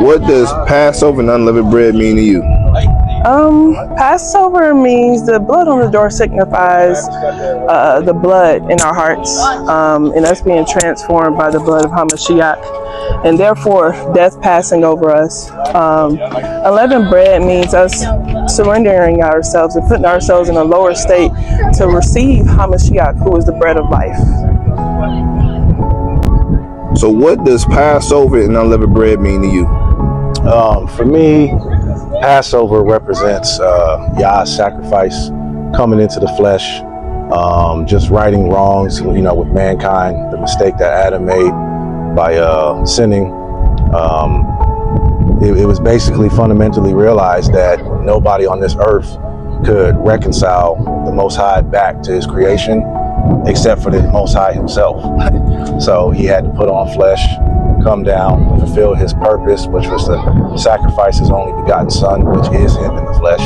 What does Passover and unleavened bread mean to you? Passover means the blood on the door signifies the blood in our hearts, and us being transformed by the blood of Hamashiach, and therefore death passing over us. Unleavened bread means us surrendering ourselves and putting ourselves in a lower state to receive Hamashiach, who is the bread of life. So what does Passover and unleavened bread mean to you? For me, Passover represents Yah's sacrifice coming into the flesh, just righting wrongs, with mankind, the mistake that Adam made by sinning. It was basically fundamentally realized that nobody on this earth could reconcile the Most High back to his creation except for the Most High himself. So he had to put on flesh, come down, fulfill his purpose, which was to sacrifice his only begotten son, which is him in the flesh,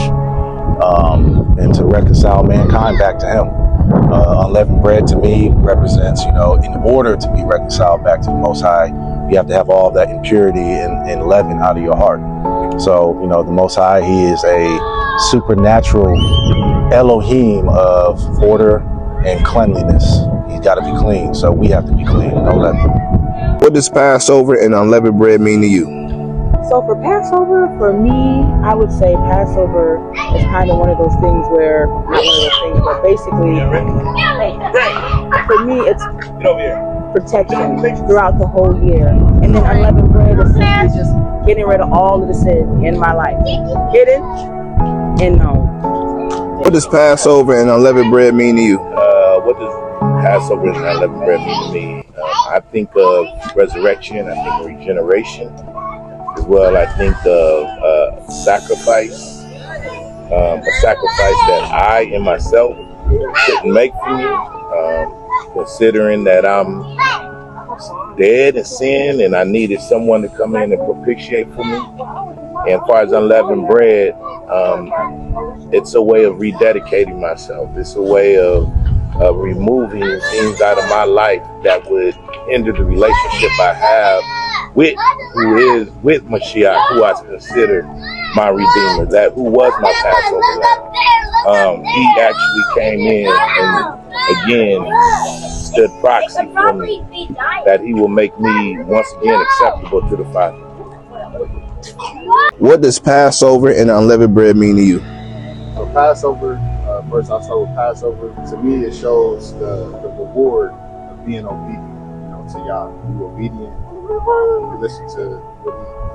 and to reconcile mankind back to him. Unleavened bread to me represents, in order to be reconciled back to the Most High, you have to have all that impurity and leaven out of your heart. So, the Most High, he is a supernatural Elohim of order and cleanliness. He's got to be clean, so we have to be clean, no leaven. What does Passover and unleavened bread mean to you? So for Passover, for me, I would say Passover is kind of one of those things where, not one of those things, but basically, for me, it's protection throughout the whole year. And then unleavened bread is simply just getting rid of all of the sin in my life. Hidden and known. What does Passover and unleavened bread mean to you? What does Passover and unleavened bread mean to me? I think of resurrection, I think of regeneration, as well. I think of sacrifice, a sacrifice that I in myself couldn't make for me, considering that I'm dead in sin and I needed someone to come in and propitiate for me. And as far as unleavened bread, it's a way of rededicating myself. It's a way of removing things out of my life that would hinder the relationship I have with Mashiach, who I consider my Redeemer, who was my Passover lamb. He actually came in and again stood proxy for me, that he will make me once again acceptable to the Father. What does Passover and unleavened bread mean to you? So Passover, first I'll start with Passover. To me, it shows the reward of being obedient, to Yah. You're obedient, you listen to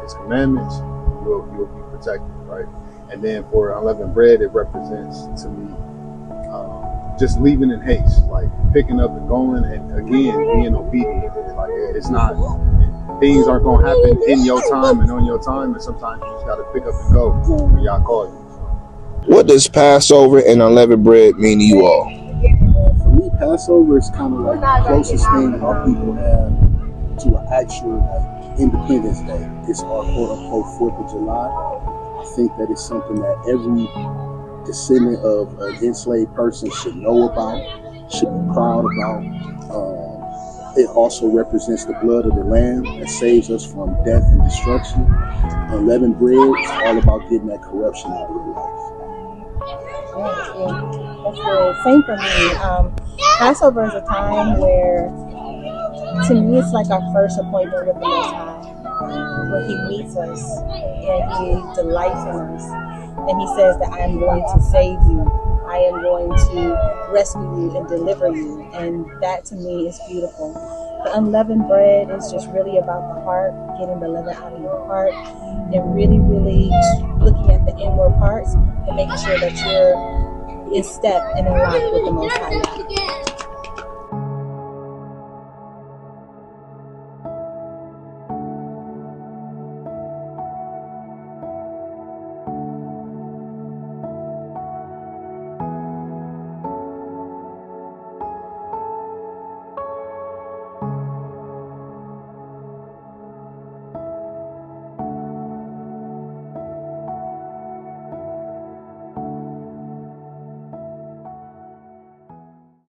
his commandments, you'll be protected, right? And then for unleavened bread, it represents to me just leaving in haste, like picking up and going, and again being obedient. Like it's not, things aren't gonna happen in your time and on your time, and sometimes you just gotta pick up and go when Yah call you. What does Passover and unleavened bread mean to you all? For me, Passover is kind of like the closest thing our people have to an actual Independence Day. It's our quote-unquote 4th of July. I think that it's something that every descendant of an enslaved person should know about, should be proud about. It also represents the blood of the Lamb that saves us from death and destruction. Unleavened bread is all about getting that corruption out of your life. That's the same for me. Passover is a time where, to me, it's like our first appointment with the Most High, where he meets us and he delights in us. And he says that I am going to save you. I am going to rescue you and deliver you. And that to me is beautiful. The unleavened bread is just really about the heart, getting the leaven out of your heart, and really, really looking at the inward parts and making sure that you're in step and in line with the Most High.